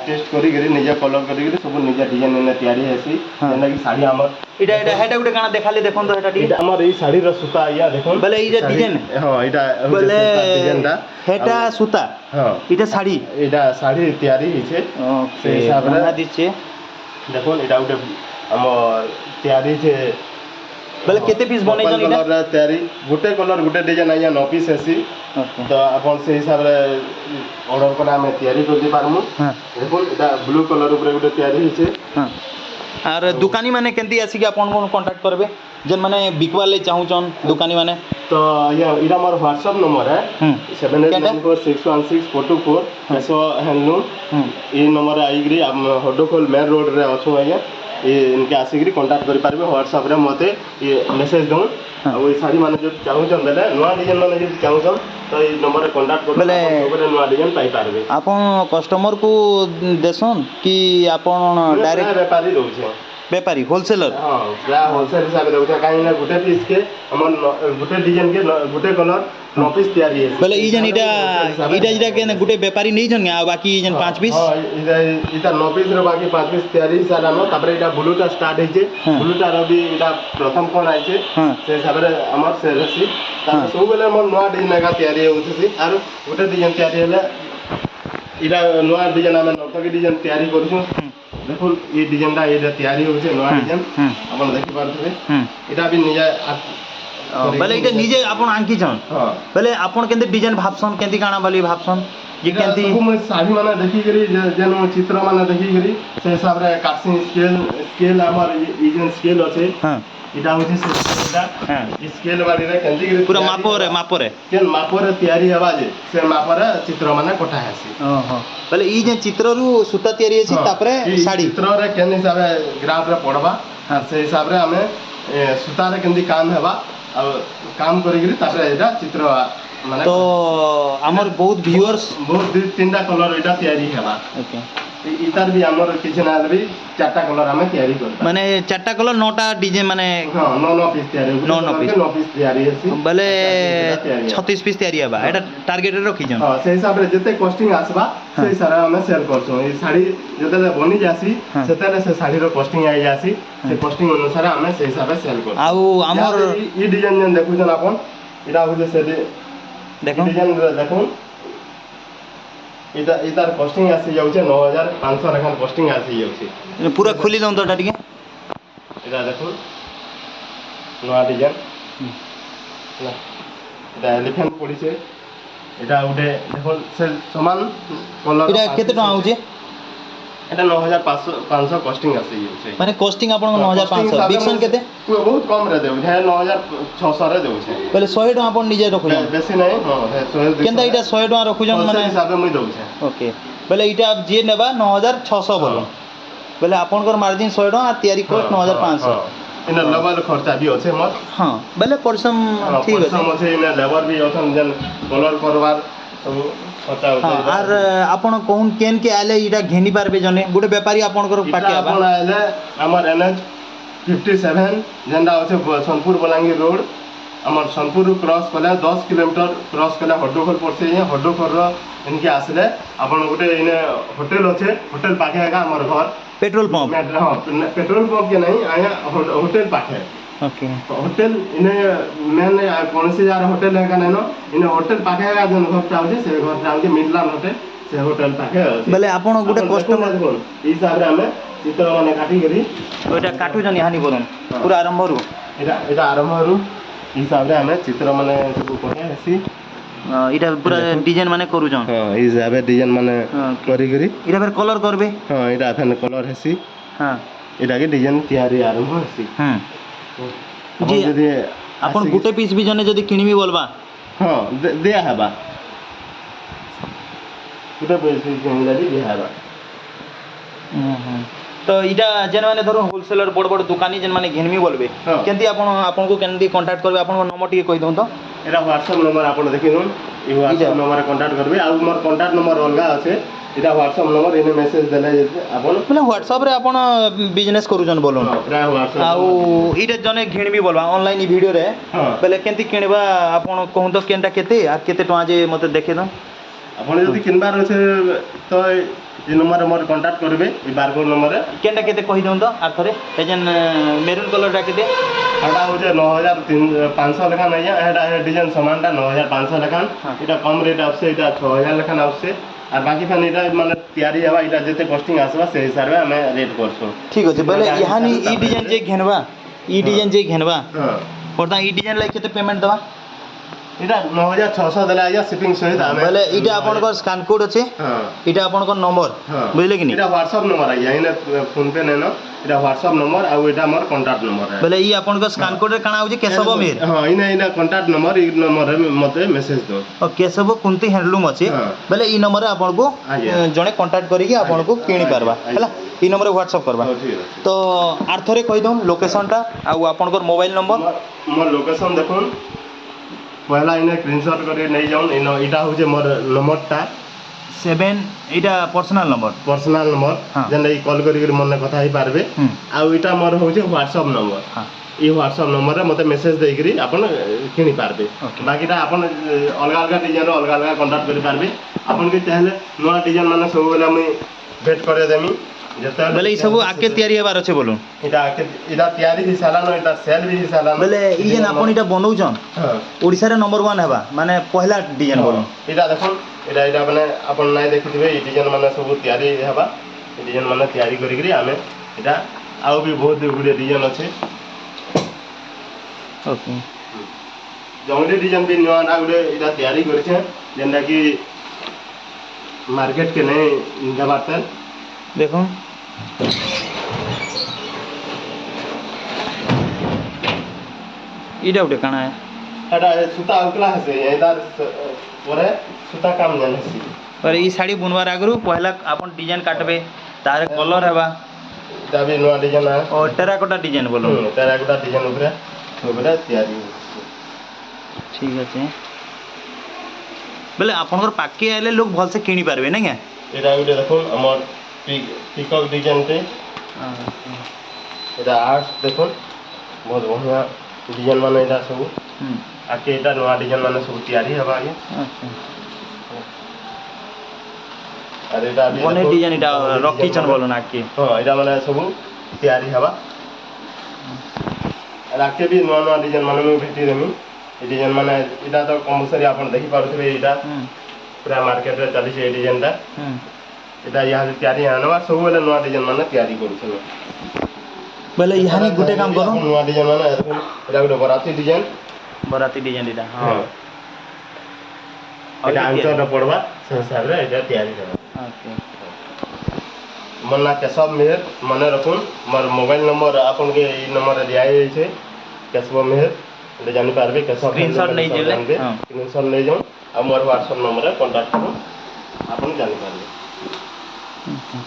Test करी निजे colour करी सब निजे डिजाइन ने तैयारी हेसी जेना कि साड़ी हमर इटा इटा हेटा गुटे काना देखाले देखन तो हेटा टी इटा हमर ई साड़ी रो सूता या देखो बोले ई जे डिजाइन हां इटा बोले डिजाइन दा हेटा सूता हां इटा साड़ी तैयारी हिचे ओके हिसाब रे बना दिछे देखो इटा गुटे हमर तैयारी छे बोले केते पीस बनै जन इटा कलर तैयारी गुटे कलर गुटे डिजाइन आया 9 पीस हेसी ओके तो अपन से हिसाब रे ऑर्डर करा हमें तैयारी कर दे पारमु हां देखो इटा ब्लू कलर ऊपर गुटे तैयारी हिचे हां आर दुकानी माने केंती आसी कि आपन को कांटेक्ट करबे जेन माने बिकवा ले चाहू छन दुकानी माने तो या इटा मोर WhatsApp नंबर है 7894616424 पेसो हैंडलूम ये नंबर आईग्री हड्डखोल मेन रोड रे अछु आया ये इनके आसिग्री कांटेक्ट करि पारबे WhatsApp रे मते ये मैसेज दउ आ ओई साड़ी माने जो चाहू छन बेले नवा डिजाइन माने जो चाहू छन तो ये नंबर रे कांटेक्ट कर बेले ओबरे नवा डिजाइन पाई पारबे आपन कस्टमर को देसन कि आपन डायरेक्ट व्यापारी रहउछे व्यापारी होलसेलर हां पूरा होलसेल हिसाब रे रहउछे काई ना गुटे पीस के हमन गुटे डिजाइन के गुटे कलर 9 पीस तैयारी है बोले ई जन इटा इटा के गुटे व्यापारी नहीं जन आ बाकी जन 5 पीस हां इटा 9 पीस रे बाकी 5 पीस तैयारी सारा न तापरे इटा ब्लूटा स्टार्ट हेजे ब्लूटा रो भी इटा प्रथम कोन आइछे से हिसाब रे हमर से रसी तापर सब बेले हमर नवा डिजाइन का तैयारी होउछे आरो गुटे डिजाइन तैयारी हेले इटा नवा डिजाइन हम नौतकी डिजाइन तैयारी करछु देखो ये डिजाइन दा ये तैयारी होउछे नवा डिजाइन अपन देखि पारथबे इटा भी निजा बोले इटा निजे आपन आंकी छन बोले आपन केंते डिजाइन भाबसन केंती काना बोली भाबसन ये केंती मैं साड़ी माने देखि करी जेन चित्र माने देखि करी से हिसाब रे काटसिंग स्केल हमर ई जेन स्केल अछि हां इटा होछि से स्केलटा स्केल बारी रे केंती करी पूरा मापो रे केन मापो रे तैयारी हवा जे से मापो रे चित्र माने कोठा हेसी ओहो बोले ई जे चित्र रु सूता तैयारी अछि तापरे साड़ी चित्र रे केन हिसाब रे ग्राफ रे पड़बा से हिसाब रे हमें सूता रे केंती काम हेबा अब काम करी तापरे एटा चित्र माने तो हमर बहुत व्यूअर्स बहुत तीनटा कलर एटा तैयारी हेबा ओके इतार भी हमर किछ ना भी चारटा कलर हमें तैयारी करबा माने चारटा कलर नौटा डिजाइन माने हां 9 पीस तैयारी 9 पीस तैयारी हेसी बोले 36 पीस तैयारी हेबा एटा टारगेट रे रखी जन हां से हिसाब रे जते कॉस्टिंग आसबा से सारा हमें सेल करछो ई साड़ी जते बनी जासी सेते से साड़ी रो कॉस्टिंग आई जासी से कॉस्टिंग अनुसार हमें से हिसाब रे सेल करछो आउ हमर ई डिजाइन जन देखु जन आपन इटा होजे से देखो डिजाइन देखो इतार कॉस्टिंग आसी जाउछे 9500 रखन कॉस्टिंग आसी जाउछे पूरा खुली दन तो टाटिके इटा देखो नवा डिजाइन ना इटा एलिफेंट पड़ी छे इटा उडे देखो से समान कलर इटा केते टका आउछे एटा 9500 कॉस्टिंग आसी जाउछे माने कॉस्टिंग आपन 9500 बिक्सन केते बहुत कम रे देउ है 9600 रे देउ छे पहले 100 टका आपन निजे रखु जन बेसी नहीं हां 100 केंदा इटा 100 टका रखु जन माने हिसाब में दउ छे ओके पहले इटा जे नेबा 9600 बोलो पहले आपन कर मार्जिन 100 टका तैयारी कोस्ट 9500 इन लेबर खर्चा भी होछे मत हां पहले परिश्रम ठीक है परिश्रम होछे इन लेबर भी होछन जन कलर करवार सब खर्चा होछे आर आपन कोन केन के आले इटा घेनी पारबे जने गुटे व्यापारी आपन कर पाटी आबा आपन आले हमर एनएच 57 जेंडा होछे सोनपुर बलांगीर रोड हमर सोनपुर क्रॉस कले 10 किलोमीटर क्रॉस कले हड्डखोल पड़से हड्डखोल रो इनके आसले आपन गुटे इने होटल होछे होटल पाखे आगा हमर घर पेट्रोल पंप हां पेट्रोल पंप के नहीं आया होटल पाखे ओके होटल इने मेन कौन से यार होटल है का नहीं नो इने होटल पाखे आगा जन घर चाउजे से घर चाउजे मिडलैंड होटल से होटल पाखे बोले आपन गुटे कस्टमर ई हिसाब रे हमें चित्र माने काटी करी ओटा काटू जनी हानि बोलन पूरा आरंभ रु एटा आरंभ रु हिसाब रे हमें चित्र माने सब कोहे हेसी इटा पूरा डिजाइन माने करू जन हां ई हिसाब रे डिजाइन माने करी करी इटा फिर कलर करबे हां इटा फन कलर हेसी हां इटा के डिजाइन तैयारी आरंभ हेसी जी जदी आपन गुटे पीस भी जने जदी किनिबी बोलबा हां दिया हेबा गुटे पीस किनिला दिया हेबा तो इटा जेन माने धरो होलसेलर बड़ बड़ दुकानी जेन माने घेनमी बोलबे केंती आपन को केंती कांटेक्ट करबे आपन नंबर टिके कहि दउन तो एरा WhatsApp नंबर आपन देखि दउन ई WhatsApp नंबर कांटेक्ट करबे आ मोर कांटेक्ट नंबर अलगा আছে এটা WhatsApp नंबर इने मेसेज देले आपन মানে WhatsApp रे आपन बिजनेस करू जन बोलन प्राय WhatsApp आउ इटा जने घेनमी बोलबा ऑनलाइन ई वीडियो रे पहले केंती किनबा आपन कहूं तो केनटा केते आ केते टका जे मते देखे दो आपन जदी किनबार আছে तो এই নম্বরে মোর কন্টাক্ট করবে এই বারকোড নম্বরে কেনটা কেতে কহি দিও তো আর থরে এই যে মেরুন কলরটা কেতে এটা হচ্ছে 9500 লেখান আইয়া এটা ডিজাইন সমানটা 9500 লেখান হ্যাঁ। এটা কম রেট আসছে এটা 6000 লেখান আসছে আর বাকি ফান এটা মানে তৈরি হওয়া এটা যেতে কস্টিং আসবা সেই হিসাবে আমি রেট করছো ঠিক আছে বলে ইহানি ই ডিজাইন যে ঘেনবা ই ডিজাইন যে ঘেনবা হ্যাঁ বর্তমান ই ডিজাইন লাগি কেতে পেমেন্ট দেবা এটা 9600 দেলা আইয়া শিপিং সহিত আমি বলে এটা আপনার স্ক্যান কোড আছে হ্যাঁ এটা আপনার নম্বর হ্যাঁ বুঝলে কি নি এটা হোয়াটসঅ্যাপ নম্বর আইয়া এনে ফোন পে নেন এটা হোয়াটসঅ্যাপ নম্বর আর এটা আমার কন্টাক্ট নম্বর বলে ই আপনার স্ক্যান কোডের কানা হচ্ছে কেশব মের হ্যাঁ ইনা কন্টাক্ট নম্বর এই নম্বরে মতে মেসেজ দো ও কেশব কুন্তি হ্যান্ডলুম আছে হ্যাঁ। বলে ই নম্বরে আপনার আଜ୍ଞା। জনে কন্টাক্ট করিকি আপনার কিনি পারবা হলা ই নম্বরে হোয়াটসঅ্যাপ করবা হ্যাঁ, ঠিক আছে তো আর থরে কই দઉં লোকেশনটা আর আপনার মোবাইল নম্বর মোর লোকেশন দেখুন পহলা ইনে স্ক্রিনশট করে নেই যাউন এটা হচ্ছে মোর নম্বরটা 7 এটা পার্সোনাল নম্বর পর্সনাল নম্বর হ্যাঁ। যেন এই কল করি মনে কথা হই পারবে হুম আর এটা মোর হচ্ছে হোয়াটসঅ্যাপ নম্বর হ্যাঁ এই হোয়াটসঅ্যাপ নম্বরে মতে মেসেজ দেইকরি আপন কিনি পারবে Okay. বাকিটা আপন অলগা অলগা ডিজাইন অলগা অলগা কন্টাক্ট করে পারবে আপন কি চাইলে নয়া ডিজাইন মানে ସବୁବେଳେ আমি ভেট করে দেমি যেতেবেলে বলে এই সব আগে তৈরি হবার আছে বলুন এটা তৈরি হিসালানো এটা সেল বি হিসালানো বলে এই যে আপন এটা বনাউছন হ্যাঁ ওড়িশার নম্বর 1 হেবা মানে পহলা ডিজাইন বলুন এটা দেখুন এটা মানে আপন নাই দেখিଥିବେ এই ডিজাইন মানে ସବୁ তৈরি হেবা এই ডিজাইন মানে তৈরি করিকরি আমি এটা ଆଉ ବି ବହୁତ ଗୁଡ଼ିଏ ডিজাইন ଅଛି ওকে ଜଙ୍ଗଲି ଡିଜାଇନ ବି ନୂଆ ନା ଗୋଟେ ଏଇଟା ତିଆରି କରିଛେ ଯେନ୍ଟା କି ମାର୍କେଟ କେ ନେଇ ଦେବାର ତେଲ দেখুন এটা ওটা কানা এটা সুতা উকলা আছে এটার পরে সুতা কাম জানিছি আর এই শাড়ি বুনবার আগরু পহলা আপন ডিজাইন কাটবে তার কলর হেবা এটা ବି ନୂଆ ଡିଜାଇନ ও টেরাকোটা ডিজাইন বলুন ତାର ଗୋଟେ ଡିଜାଇନ ଉପରେ ସବୁଟା ତିଆରି ହେଉଛି ঠিক আছে বলে আপনার পাখি আইলে লোক ভালসে কিনি পারবে না কে এটা ଗୋଟେ দেখুন আমার পিকক ডিজাইনଟେ এটা আর্টস দেখুন ବହୁତ ବଢ଼ିଆ ଡିଜାଇନ ମାନେ ଏଇଟା ସବୁ হুম ଆଗେ ଏଇଟା ନୂଆ ଡିଜାଇନ ମାନେ ସବୁ ତିଆରି ହେବା ଆଜ୍ଞା আচ্ছা আর এটা ବି বনে দেখুন, ডিজাইন এটা design রকিছন মানে- বলুন আগে ହଁ ଏଇଟା ମାନେ ସବୁ ତିଆରି ହେବା ଆଗକେ ବି ନୂଆ ନୂଆ ଡିଜାଇନ ମାନେ ମୁଁ ଭେଟି ଦେମି ଏ ଡିଜାଇନ ମାନେ ଏଇଟା ତ କମ୍ପଲସରି ଆପଣ ଦେଖିପାରୁଥିବେ ଏଇଟା হুম ପୁରା ମାର୍କେଟରେ ଚାଲିଛି ଏଇ ଡିଜାଇନଟା হুম এটা ইহাদে ତିଆରି ଆଣବା ସବୁବେଳେ ନୂଆ ଡିଜାଇନ ମାନେ ତିଆରି କରୁଛୁ বলে ইহানি গুটে কাম করুন ନୂଆ ଡିଜାଇନ ମାନେ ଦେଖୁন ଏଇଟା ଗୋଟେ ବରାତି ଡିଜାଇନ বরাতি ডিজাইন এটা ହଁ হ্যাঁ এটা ଆଞ୍ଚଟା ପଡ଼ବା ସେ ହିସାବରେ ଏଇଟା ତିଆରି ହେବା ওকে ମୋର ନା କେଶବ ମେହେର ମନେ ରଖୁନ୍ ମୋର ମୋବାଇଲ ନମ୍ବର ଆପଣଙ୍କୁ ଏଇ ନମ୍ବରରେ ଦିଆଯାଇଛି କେଶବ ମେହେର এটা ଜାଣିପାରିବେ କେଶବ Screenshot ନେଇଯିବେ, ହଁ। ସ୍କ୍ରିନଶଟ୍ ନେଇଯାଉନ୍ ଆଉ ମୋର ହ୍ୱାଟ୍ସଆପ୍ ନମ୍ବରରେ କଣ୍ଟାକ୍ଟ କରୁନ୍ ଆପଣ ଜାଣିପାରିବେ আচ্ছা